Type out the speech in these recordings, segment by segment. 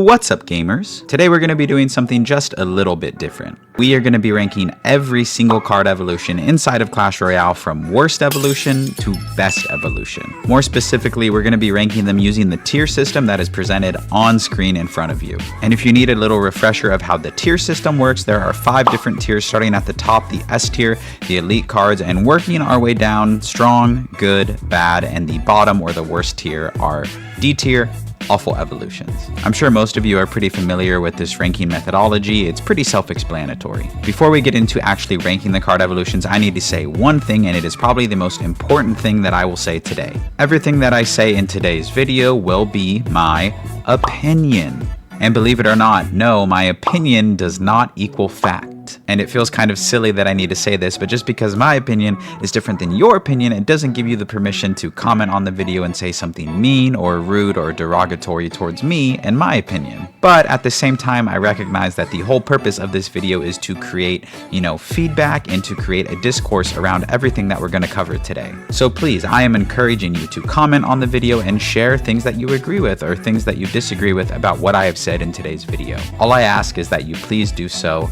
What's up, gamers? Today we're going to be doing something just a little bit different. We are going to be ranking every single card evolution inside of Clash Royale from worst evolution to best evolution. More specifically, we're going to be ranking them using the tier system that is presented on screen in front of you. And if you need a little refresher of how the tier system works, there are 5 different tiers, starting at the top, the S tier, the elite cards, and working our way down: strong, good, bad, and the bottom or the worst tier are D tier, awful evolutions. I'm sure most of you are pretty familiar with this ranking methodology. It's pretty self-explanatory. Before we get into actually ranking the card evolutions, I need to say one thing, and it is probably the most important thing that I will say today. Everything that I say in today's video will be my opinion. And believe it or not, no, my opinion does not equal fact. And it feels kind of silly that I need to say this, but just because my opinion is different than your opinion, it doesn't give you the permission to comment on the video and say something mean or rude or derogatory towards me and my opinion. But at the same time, I recognize that the whole purpose of this video is to create, feedback and to create a discourse around everything that we're going to cover today. So please, I am encouraging you to comment on the video and share things that you agree with or things that you disagree with about what I have said in today's video. All I ask is that you please do so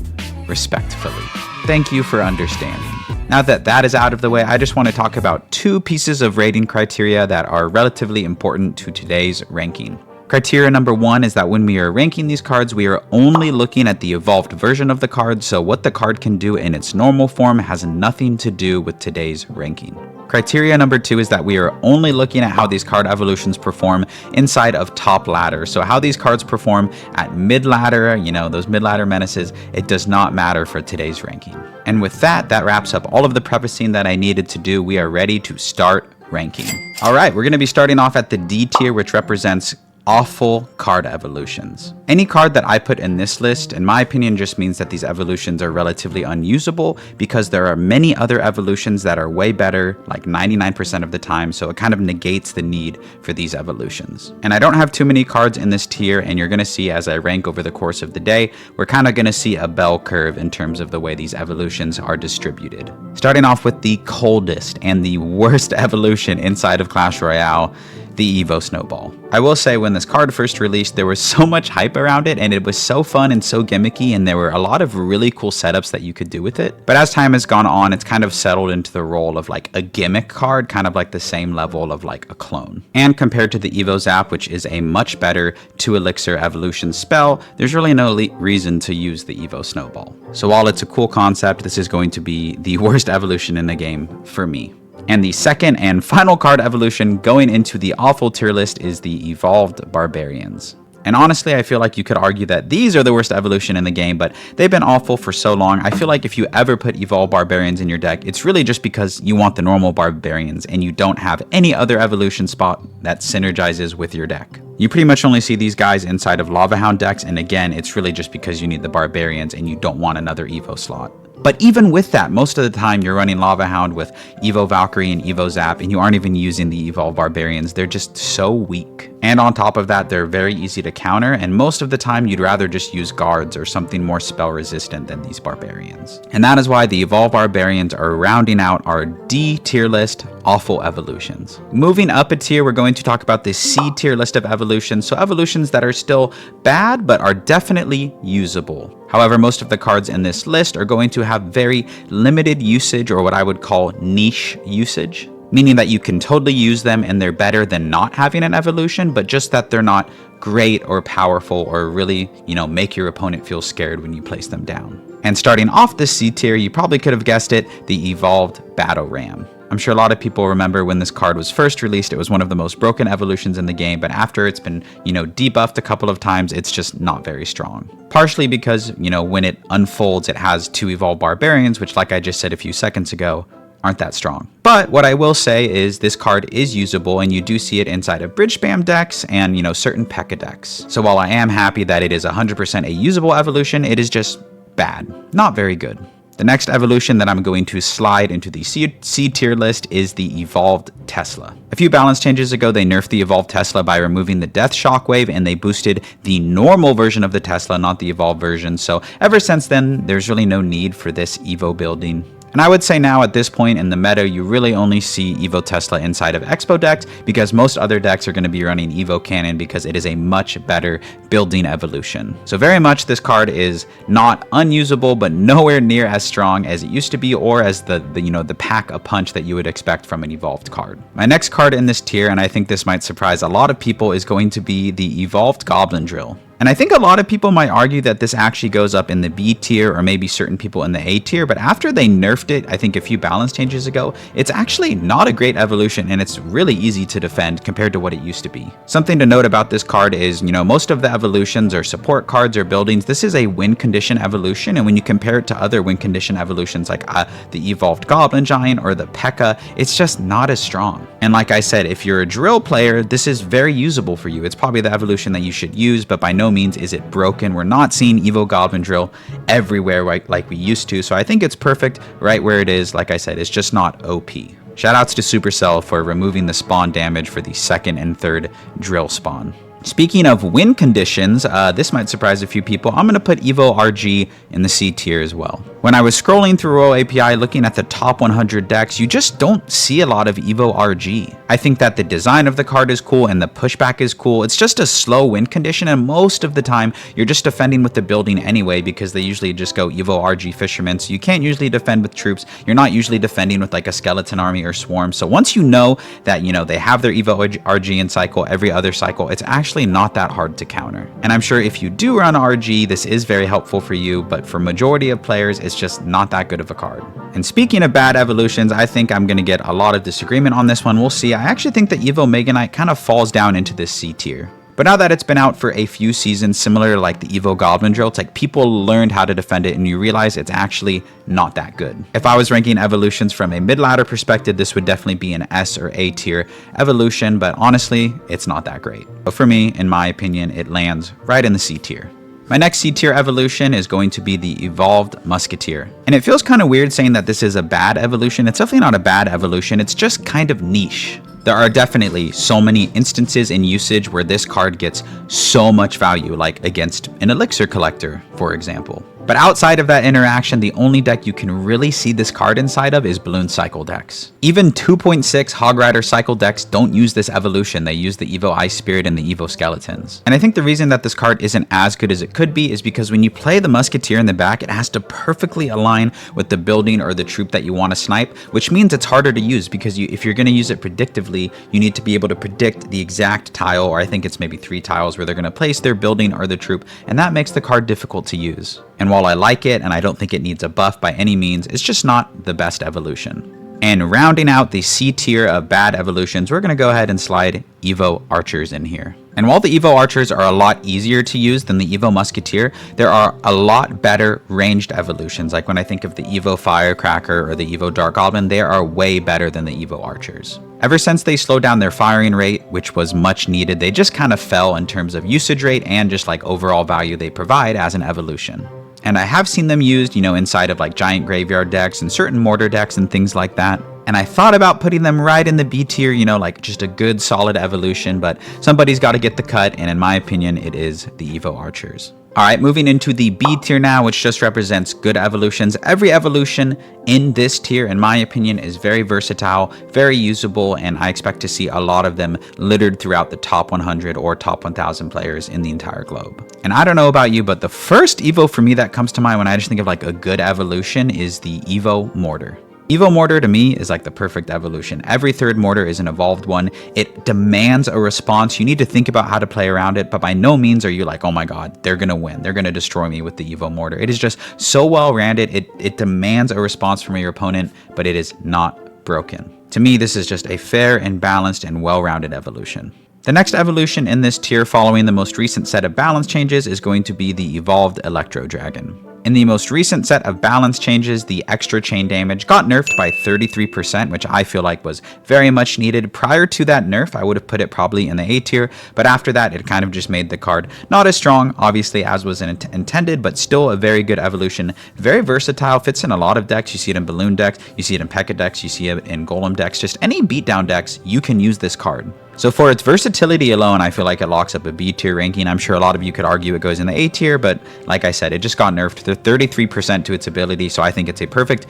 respectfully. Thank you for understanding. Now that that is out of the way, I just want to talk about 2 pieces of rating criteria that are relatively important to today's ranking. Criteria number 1 is that when we are ranking these cards, we are only looking at the evolved version of the card, so what the card can do in its normal form has nothing to do with today's ranking. Criteria number 2 is that we are only looking at how these card evolutions perform inside of top ladder. So how these cards perform at mid ladder, those mid ladder menaces, it does not matter for today's ranking. And with that wraps up all of the prefacing that I needed to do. We are ready to start ranking. All right, we're going to be starting off at the D tier, which represents awful card evolutions. Any card that I put in this list, in my opinion, just means that these evolutions are relatively unusable because there are many other evolutions that are way better, like 99% of the time, so it kind of negates the need for these evolutions. And I don't have too many cards in this tier, and you're going to see as I rank over the course of the day, we're kind of going to see a bell curve in terms of the way these evolutions are distributed. Starting off with the coldest and the worst evolution inside of Clash Royale, the Evo Snowball. I will say, when this card first released, there was so much hype around it, and it was so fun and so gimmicky, and there were a lot of really cool setups that you could do with it. But as time has gone on, it's kind of settled into the role of like a gimmick card, kind of like the same level of like a clone. And compared to the Evo Zap, which is a much better 2 elixir evolution spell, there's really no reason to use the Evo Snowball. So while it's a cool concept, this is going to be the worst evolution in the game for me. And the second and final card evolution going into the awful tier list is the Evolved Barbarians. And honestly, I feel like you could argue that these are the worst evolution in the game, but they've been awful for so long. I feel like if you ever put Evolved Barbarians in your deck, it's really just because you want the normal Barbarians and you don't have any other evolution spot that synergizes with your deck. You pretty much only see these guys inside of Lava Hound decks, and again, it's really just because you need the Barbarians and you don't want another Evo slot. But even with that, most of the time you're running Lava Hound with Evo Valkyrie and Evo Zap, and you aren't even using the Evolved Barbarians. They're just so weak. And on top of that, they're very easy to counter, and most of the time you'd rather just use guards or something more spell resistant than these barbarians. And that is why the Evolved Barbarians are rounding out our D tier list awful evolutions. Moving up a tier, we're going to talk about the C tier list of evolutions, so evolutions that are still bad but are definitely usable. However, most of the cards in this list are going to have very limited usage, or what I would call niche usage, meaning that you can totally use them and they're better than not having an evolution, but just that they're not great or powerful or really, make your opponent feel scared when you place them down. And starting off the C tier, you probably could have guessed it, the Evolved Battle Ram. I'm sure a lot of people remember when this card was first released, it was one of the most broken evolutions in the game, but after it's been, debuffed a couple of times, it's just not very strong. Partially because, when it unfolds, it has 2 Evolved Barbarians, which, like I just said a few seconds ago, aren't that strong. But what I will say is this card is usable, and you do see it inside of bridge spam decks and, certain P.E.K.K.A decks. So while I am happy that it is 100% a usable evolution, it is just bad. Not very good. The next evolution that I'm going to slide into the C tier list is the Evolved Tesla. A few balance changes ago, they nerfed the Evolved Tesla by removing the Death Shockwave, and they boosted the normal version of the Tesla, not the Evolved version. So ever since then, there's really no need for this Evo building. And I would say now at this point in the meta, you really only see Evo Tesla inside of Expo decks because most other decks are going to be running Evo Cannon because it is a much better building evolution. So very much this card is not unusable, but nowhere near as strong as it used to be or as the pack a punch that you would expect from an evolved card. My next card in this tier, and I think this might surprise a lot of people, is going to be the Evolved Goblin Drill. And I think a lot of people might argue that this actually goes up in the B tier or maybe certain people in the A tier, but after they nerfed it, I think a few balance changes ago, it's actually not a great evolution and it's really easy to defend compared to what it used to be. Something to note about this card is, most of the evolutions or support cards or buildings, this is a win condition evolution, and when you compare it to other win condition evolutions like the Evolved Goblin Giant or the P.E.K.K.A., it's just not as strong. And like I said, if you're a drill player, this is very usable for you. It's probably the evolution that you should use, but by no means is it broken. We're not seeing Evo Goblin Drill everywhere like we used to, so I think it's perfect right where it is. Like I said, it's just not OP. Shoutouts to Supercell for removing the spawn damage for the second and third drill spawn. Speaking of win conditions, this might surprise a few people. I'm going to put Evo RG in the C tier as well. When I was scrolling through Royal API looking at the top 100 decks, you just don't see a lot of Evo RG. I think that the design of the card is cool and the pushback is cool. It's just a slow win condition, and most of the time you're just defending with the building anyway because they usually just go Evo RG Fishermen, so you can't usually defend with troops. You're not usually defending with like a skeleton army or swarm. So once you know that they have their Evo RG in cycle every other cycle, it's actually not that hard to counter. And I'm sure if you do run RG, this is very helpful for you, but for majority of players, it's just not that good of a card. And speaking of bad evolutions, I think I'm going to get a lot of disagreement on this one. We'll see. I actually think that Evo Mega Knight kind of falls down into this C tier. But now that it's been out for a few seasons, similar to like the Evo Goblin Drill, it's like people learned how to defend it and you realize it's actually not that good. If I was ranking evolutions from a mid-ladder perspective, this would definitely be an S or A tier evolution, but honestly, it's not that great. But for me, in my opinion, it lands right in the C tier. My next C tier evolution is going to be the Evolved Musketeer. And it feels kind of weird saying that this is a bad evolution. It's definitely not a bad evolution, it's just kind of niche. There are definitely so many instances in usage where this card gets so much value, like against an Elixir Collector, for example. But outside of that interaction, the only deck you can really see this card inside of is Balloon Cycle decks. Even 2.6 Hog Rider Cycle decks don't use this evolution. They use the Evo Ice Spirit and the Evo Skeletons. And I think the reason that this card isn't as good as it could be is because when you play the Musketeer in the back, it has to perfectly align with the building or the troop that you want to snipe, which means it's harder to use because if you're going to use it predictively, you need to be able to predict the exact tile, or I think it's maybe 3 tiles where they're going to place their building or the troop, and that makes the card difficult to use. And while I like it and I don't think it needs a buff by any means, it's just not the best evolution. And rounding out the C tier of bad evolutions, we're going to go ahead and slide Evo Archers in here. And while the Evo Archers are a lot easier to use than the Evo Musketeer, there are a lot better ranged evolutions. Like when I think of the Evo Firecracker or the Evo Dart Goblin, they are way better than the Evo Archers. Ever since they slowed down their firing rate, which was much needed, they just kind of fell in terms of usage rate and just like overall value they provide as an evolution. And I have seen them used, inside of like giant graveyard decks and certain mortar decks and things like that. And I thought about putting them right in the B tier, like just a good solid evolution, but somebody's got to get the cut. And in my opinion, it is the Evo Archers. All right, moving into the B tier now, which just represents good evolutions. Every evolution in this tier, in my opinion, is very versatile, very usable, and I expect to see a lot of them littered throughout the top 100 or top 1,000 players in the entire globe. And I don't know about you, but the first Evo for me that comes to mind when I just think of like a good evolution is the Evo Mortar. Evo Mortar to me is like the perfect evolution. Every third mortar is an evolved one. It demands a response. You need to think about how to play around it, but by no means are you like, oh my god, they're gonna win. They're gonna destroy me with the Evo Mortar. It is just so well rounded. It demands a response from your opponent, but it is not broken. To me, this is just a fair and balanced and well-rounded evolution. The next evolution in this tier following the most recent set of balance changes is going to be the Evolved Electro Dragon. In the most recent set of balance changes, the extra chain damage got nerfed by 33%, which I feel like was very much needed. Prior to that nerf, I would have put it probably in the A tier, but after that, it kind of just made the card not as strong, obviously, as was intended, but still a very good evolution. Very versatile, fits in a lot of decks. You see it in Balloon decks, you see it in P.E.K.K.A. decks, you see it in Golem decks, just any beatdown decks, you can use this card. So for its versatility alone, I feel like it locks up a B tier ranking. I'm sure a lot of you could argue it goes in the A tier, but like I said, it just got nerfed to 33% to its ability, so I think it's a perfect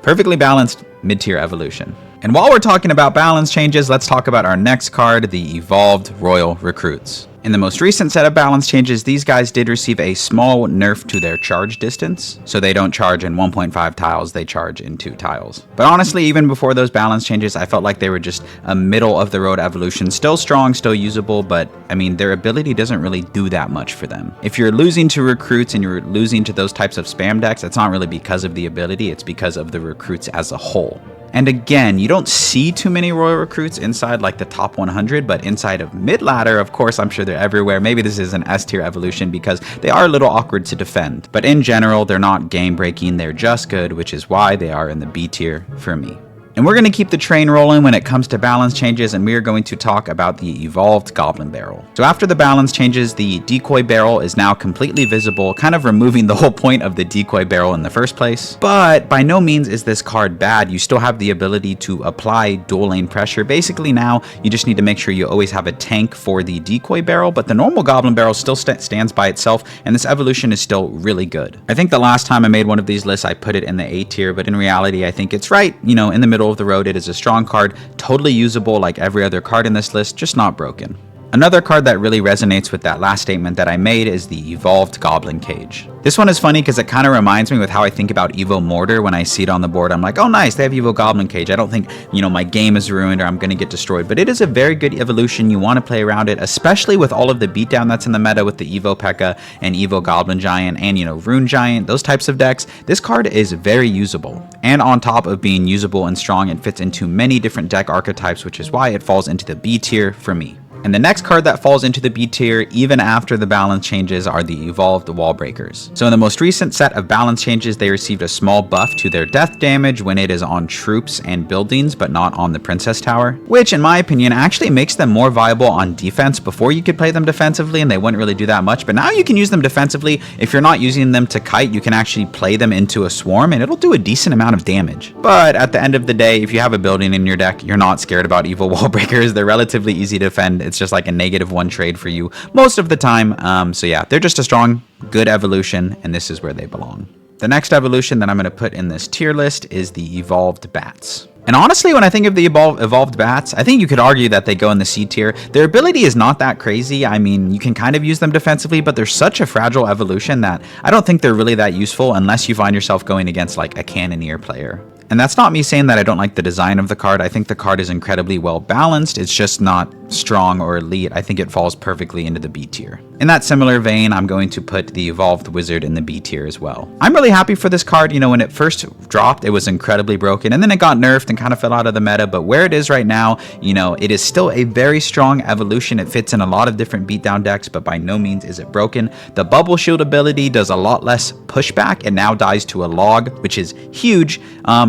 Perfectly balanced mid-tier evolution. And while we're talking about balance changes, let's talk about our next card, the Evolved Royal Recruits. In the most recent set of balance changes, these guys did receive a small nerf to their charge distance. So they don't charge in 1.5 tiles, they charge in 2 tiles. But honestly, even before those balance changes, I felt like they were just a middle of the road evolution. Still strong, still usable, but I mean, their ability doesn't really do that much for them. If you're losing to recruits and you're losing to those types of spam decks, it's not really because of the ability, it's because of the recruits as a whole. And again, you don't see too many Royal Recruits inside like the top 100, but inside of mid-ladder, of course, I'm sure they're everywhere. Maybe this is an S-tier evolution because they are a little awkward to defend. But in general, they're not game-breaking, they're just good, which is why they are in the B tier for me. And we're going to keep the train rolling when it comes to balance changes, and we are going to talk about the Evolved Goblin Barrel. So after the balance changes, the Decoy Barrel is now completely visible, kind of removing the whole point of the Decoy Barrel in the first place. But by no means is this card bad. You still have the ability to apply dual lane pressure. Basically now, you just need to make sure you always have a tank for the Decoy Barrel, but the normal Goblin Barrel still stands by itself, and this evolution is still really good. I think the last time I made one of these lists, I put it in the A tier, but in reality, I think it's right, you know, in the middle of the road. It is a strong card, totally usable like every other card in this list, just not broken. Another card that really resonates with that last statement that I made is the Evolved Goblin Cage. This one is funny because it kind of reminds me with how I think about Evo Mortar. When I see it on the board, I'm like, oh nice, they have Evo Goblin Cage. I don't think, you know, my game is ruined or I'm going to get destroyed, but it is a very good evolution. You want to play around it, especially with all of the beatdown that's in the meta with the Evo P.E.K.K.A. and Evo Goblin Giant and, you know, Rune Giant, those types of decks. This card is very usable. And on top of being usable and strong, it fits into many different deck archetypes, which is why it falls into the B tier for me. And the next card that falls into the B tier, even after the balance changes, are the Evolved Wall Breakers. So in the most recent set of balance changes, they received a small buff to their death damage when it is on troops and buildings, but not on the Princess Tower, which in my opinion actually makes them more viable on defense. Before you could play them defensively and they wouldn't really do that much, but now you can use them defensively. If you're not using them to kite, you can actually play them into a swarm and it'll do a decent amount of damage. But at the end of the day, if you have a building in your deck, you're not scared about Evil Wall Breakers. They're relatively easy to defend. It's just like a -1 trade for you most of the time. So yeah, they're just a strong, good evolution, and this is where they belong. The next evolution that I'm going to put in this tier list is the Evolved Bats. And honestly, when I think of the evolved bats, I think you could argue that they go in the C tier. Their ability is not that crazy. I mean, you can kind of use them defensively, but they're such a fragile evolution that I don't think they're really that useful unless you find yourself going against like a Cannoneer player. And that's not me saying that I don't like the design of the card. I think the card is incredibly well balanced. It's just not strong or elite. I think it falls perfectly into the B tier. In that similar vein, I'm going to put the Evolved Wizard in the B tier as well. I'm really happy for this card. You know, when it first dropped, it was incredibly broken, and then it got nerfed and kind of fell out of the meta. But where it is right now, you know, it is still a very strong evolution. It fits in a lot of different beatdown decks, but by no means is it broken. The Bubble Shield ability does a lot less pushback. It now dies to a log, which is huge.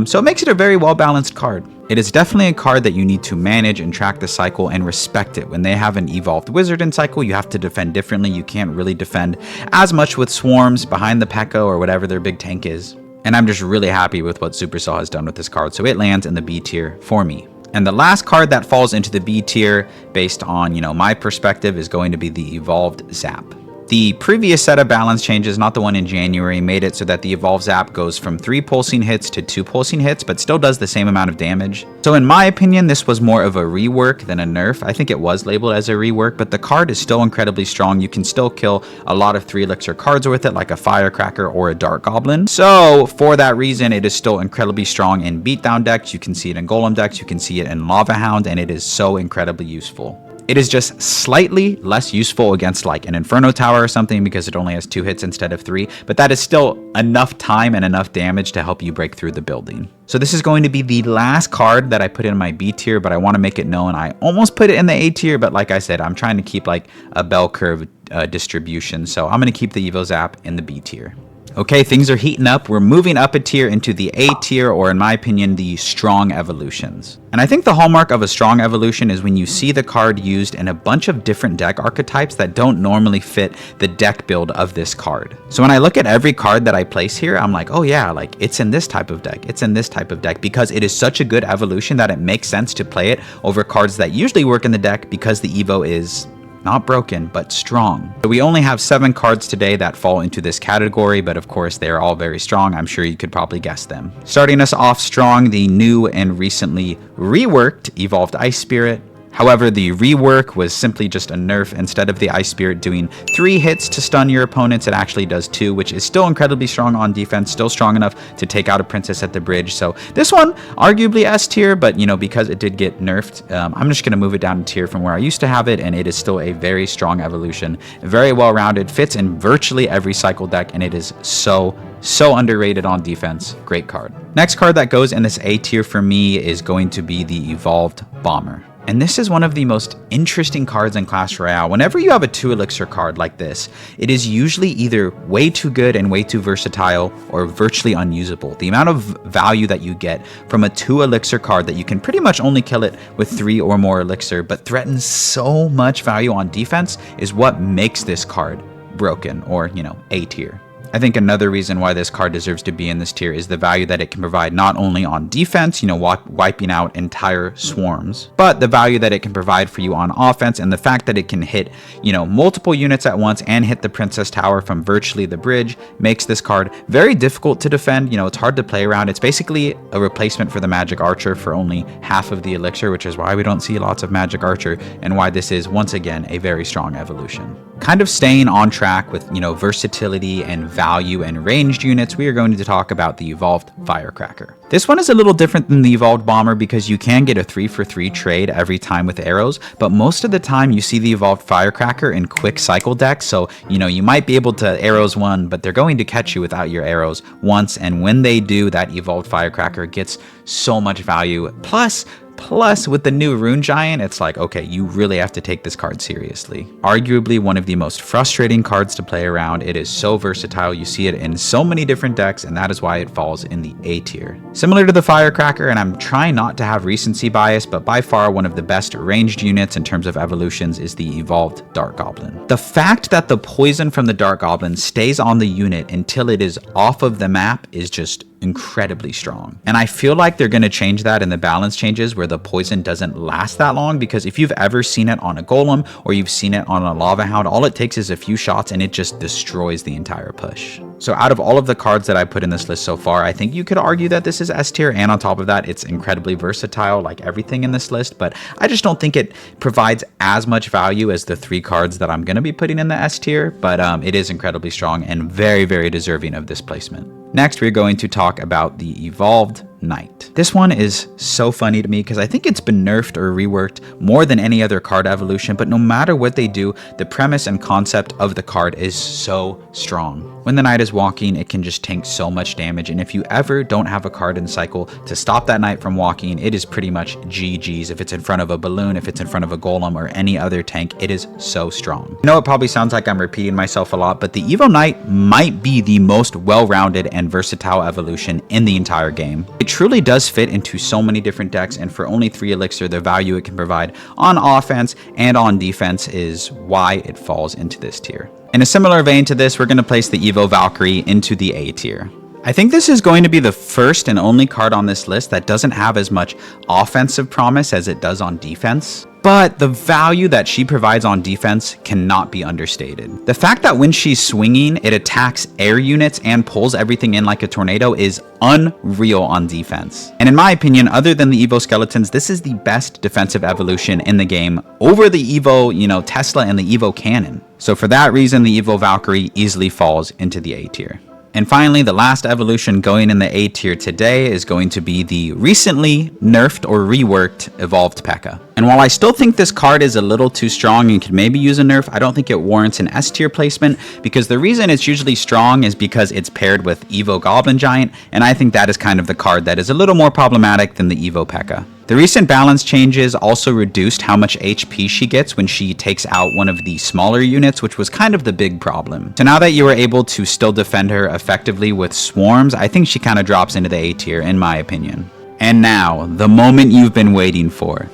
So it makes it a very well-balanced card. It is definitely a card that you need to manage and track the cycle and respect it. When they have an Evolved Wizard in cycle, you have to defend differently. You can't really defend as much with swarms behind the P.E.K.K.A. or whatever their big tank is. And I'm just really happy with what Supercell has done with this card, so it lands in the B tier for me. And the last card that falls into the B tier, based on, you know, my perspective, is going to be the Evolved Zap. The previous set of balance changes, not the one in January, made it so that the Evolved Zap goes from 3 pulsing hits to 2 pulsing hits, but still does the same amount of damage. So in my opinion, this was more of a rework than a nerf. I think it was labeled as a rework, but the card is still incredibly strong. You can still kill a lot of 3 elixir cards with it, like a Firecracker or a Dart Goblin. So for that reason, it is still incredibly strong in beatdown decks. You can see it in Golem decks, you can see it in Lava Hound, and it is so incredibly useful. It is just slightly less useful against like an Inferno Tower or something because it only has 2 hits instead of 3, but that is still enough time and enough damage to help you break through the building. So this is going to be the last card that I put in my B tier, but I want to make it known I almost put it in the A tier, but like I said, I'm trying to keep like a bell curve distribution, so I'm going to keep the Evo Zap in the B tier. Okay, things are heating up. We're moving up a tier into the A tier, or in my opinion, the strong evolutions. And I think the hallmark of a strong evolution is when you see the card used in a bunch of different deck archetypes that don't normally fit the deck build of this card. So when I look at every card that I place here, I'm like, oh yeah, like it's in this type of deck, it's in this type of deck, because it is such a good evolution that it makes sense to play it over cards that usually work in the deck because the Evo is not broken, but strong. So we only have 7 cards today that fall into this category, but of course they are all very strong. I'm sure you could probably guess them. Starting us off strong, the new and recently reworked Evolved Ice Spirit. However, the rework was simply just a nerf. Instead of the Ice Spirit doing 3 hits to stun your opponents, it actually does 2, which is still incredibly strong on defense, still strong enough to take out a princess at the bridge. So this one, arguably S tier, but you know, because it did get nerfed, I'm just going to move it down a tier from where I used to have it, and it is still a very strong evolution, very well-rounded, fits in virtually every cycle deck, and it is so underrated on defense. Great card. Next card that goes in this A tier for me is going to be the Evolved Bomber. And this is one of the most interesting cards in Clash Royale. Whenever you have a 2 elixir card like this, it is usually either way too good and way too versatile or virtually unusable. The amount of value that you get from a 2 elixir card that you can pretty much only kill it with 3 or more elixir, but threatens so much value on defense is what makes this card broken, or, you know, A tier. I think another reason why this card deserves to be in this tier is the value that it can provide not only on defense, you know, wiping out entire swarms, but the value that it can provide for you on offense, and the fact that it can hit, you know, multiple units at once and hit the Princess Tower from virtually the bridge makes this card very difficult to defend. You know, it's hard to play around. It's basically a replacement for the Magic Archer for only half of the elixir, which is why we don't see lots of Magic Archer and why this is once again a very strong evolution. Kind of staying on track with, you know, versatility and value and ranged units, we are going to talk about the Evolved Firecracker. This one is a little different than the Evolved Bomber because you can get a 3-for-3 trade every time with arrows, but most of the time you see the Evolved Firecracker in quick cycle decks, so you know, you might be able to arrows one, but they're going to catch you without your arrows once, and when they do, that Evolved Firecracker gets so much value. Plus, with the new Rune Giant, it's like, okay, you really have to take this card seriously. Arguably one of the most frustrating cards to play around. It is so versatile. You see it in so many different decks, and that is why it falls in the A tier. Similar to the Firecracker, and I'm trying not to have recency bias, but by far one of the best ranged units in terms of evolutions is the Evolved Dart Goblin. The fact that the poison from the Dart Goblin stays on the unit until it is off of the map is just incredibly strong. And I feel like they're going to change that in the balance changes where the poison doesn't last that long, because if you've ever seen it on a golem or you've seen it on a lava hound, all it takes is a few shots and it just destroys the entire push. So out of all of the cards that I put in this list so far, I think you could argue that this is S tier, and on top of that, it's incredibly versatile like everything in this list, but I just don't think it provides as much value as the 3 cards that I'm going to be putting in the S tier, but it is incredibly strong and very, very deserving of this placement. Next, we're going to talk about the Evolved Knight. This one is so funny to me because I think it's been nerfed or reworked more than any other card evolution, but no matter what they do, the premise and concept of the card is so strong. When the knight is walking, it can just tank so much damage, and if you ever don't have a card in cycle to stop that knight from walking, it is pretty much GG's. If it's in front of a balloon, if it's in front of a golem or any other tank, it is so strong. I know it probably sounds like I'm repeating myself a lot, but the Evo Knight might be the most well-rounded and versatile evolution in the entire game. It truly does fit into so many different decks, and for only 3 elixir, the value it can provide on offense and on defense is why it falls into this tier. In a similar vein to this, we're going to place the Evo Valkyrie into the A tier. I think this is going to be the first and only card on this list that doesn't have as much offensive promise as it does on defense. But the value that she provides on defense cannot be understated. The fact that when she's swinging, it attacks air units and pulls everything in like a tornado is unreal on defense. And in my opinion, other than the Evo Skeletons, this is the best defensive evolution in the game over the Evo, you know, Tesla and the Evo Cannon. So for that reason, the Evo Valkyrie easily falls into the A tier. And finally, the last evolution going in the A tier today is going to be the recently nerfed or reworked Evolved P.E.K.K.A. And while I still think this card is a little too strong and could maybe use a nerf, I don't think it warrants an S tier placement, because the reason it's usually strong is because it's paired with Evo Goblin Giant, and I think that is kind of the card that is a little more problematic than the Evo P.E.K.K.A. The recent balance changes also reduced how much HP she gets when she takes out one of the smaller units, which was kind of the big problem. So now that you are able to still defend her effectively with swarms, I think she kind of drops into the A tier in my opinion. And now, the moment you've been waiting for.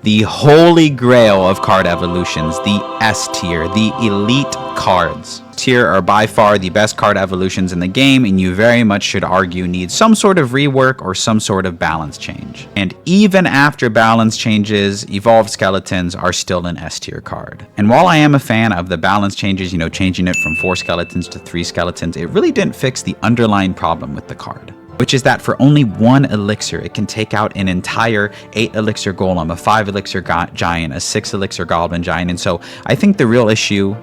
The holy grail of card evolutions, the S tier, the elite cards. Tier are by far the best card evolutions in the game, and you very much should argue need some sort of rework or some sort of balance change. And even after balance changes, evolved skeletons are still an S tier card. And while I am a fan of the balance changes, changing it from 4 skeletons to 3 skeletons, it really didn't fix the underlying problem with the card, which is that for only 1 elixir, it can take out an entire 8 elixir golem, a 5 elixir giant, a 6 elixir goblin giant. And so I think the real issue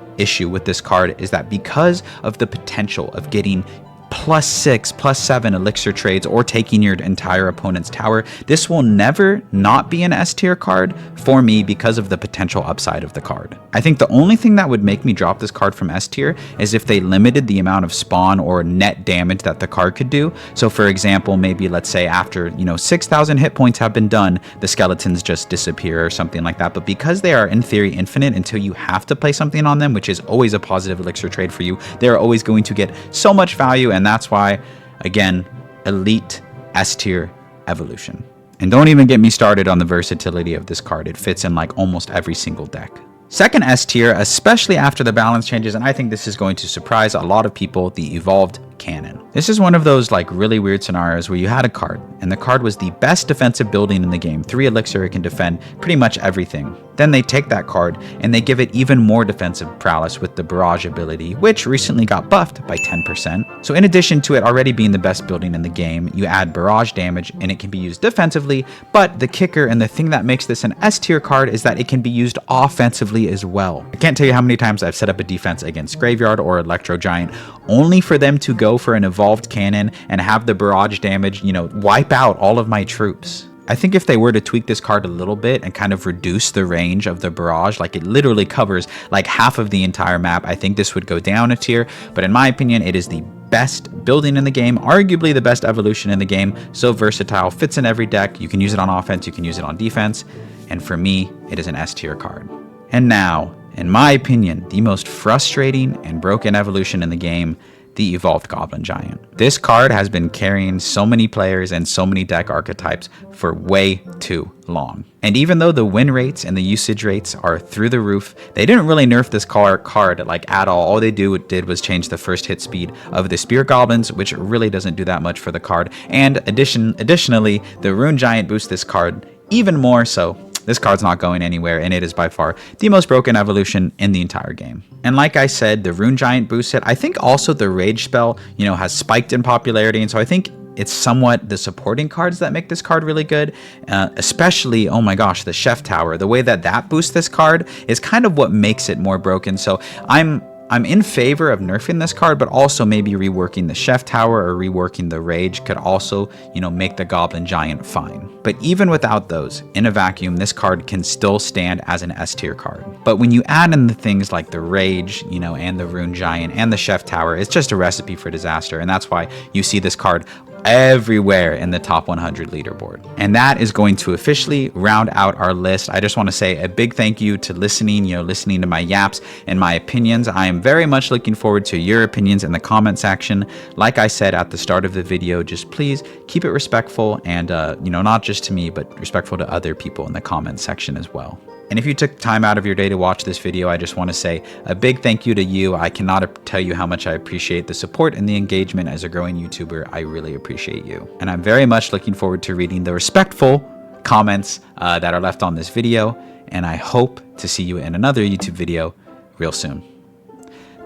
with this card is that because of the potential of getting +6, +7 elixir trades or taking your entire opponent's tower, this will never not be an S tier card for me because of the potential upside of the card. I think the only thing that would make me drop this card from S tier is if they limited the amount of spawn or net damage that the card could do. So for example, maybe let's say after 6,000 hit points have been done, the skeletons just disappear or something like that. But because they are in theory infinite until you have to play something on them, which is always a positive elixir trade for you, they're always going to get so much value. And that's why, again, elite S tier evolution. And don't even get me started on the versatility of this card. It fits in like almost every single deck. Second S tier, especially after the balance changes, and I think this is going to surprise a lot of people, the evolved cannon. This is one of those like really weird scenarios where you had a card and the card was the best defensive building in the game. 3 elixir, it can defend pretty much everything. Then they take that card and they give it even more defensive prowess with the barrage ability, which recently got buffed by 10%. So in addition to it already being the best building in the game, you add barrage damage and it can be used defensively, but the kicker and the thing that makes this an S tier card is that it can be used offensively as well. I can't tell you how many times I've set up a defense against Graveyard or Electro Giant only for them to go for an evolved cannon and have the barrage damage, wipe out all of my troops. I think if they were to tweak this card a little bit and kind of reduce the range of the barrage, like it literally covers like half of the entire map, I think this would go down a tier. But in my opinion, it is the best building in the game, arguably the best evolution in the game. So versatile, fits in every deck. You can use it on offense, you can use it on defense. And for me, it is an S tier card. And now, in my opinion, the most frustrating and broken evolution in the game, the evolved Goblin Giant. This card has been carrying so many players and so many deck archetypes for way too long. And even though the win rates and the usage rates are through the roof, they didn't really nerf this card like at all. All they did was change the first hit speed of the Spear Goblins, which really doesn't do that much for the card. And additionally, the Rune Giant boosts this card even more so. This card's not going anywhere, and it is by far the most broken evolution in the entire game. And like I said, the Rune Giant boosts it. I think also the Rage spell, has spiked in popularity, and so I think it's somewhat the supporting cards that make this card really good, especially, oh my gosh, the Chef Tower. The way that boosts this card is kind of what makes it more broken. So I'm in favor of nerfing this card, but also maybe reworking the Chef Tower or reworking the Rage could also, make the Goblin Giant fine. But even without those, in a vacuum, this card can still stand as an S tier card. But when you add in the things like the Rage, and the Rune Giant and the Chef Tower, it's just a recipe for disaster. And that's why you see this card everywhere in the top 100 leaderboard. And that is going to officially round out our list. I just want to say a big thank you to listening to my yaps and my opinions. I am very much looking forward to your opinions in the comment section. Like I said at the start of the video, just please keep it respectful and, not just to me, but respectful to other people in the comment section as well. And if you took time out of your day to watch this video, I just want to say a big thank you to you. I cannot tell you how much I appreciate the support and the engagement as a growing YouTuber. I really appreciate you. And I'm very much looking forward to reading the respectful comments that are left on this video. And I hope to see you in another YouTube video real soon.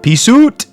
Peace out!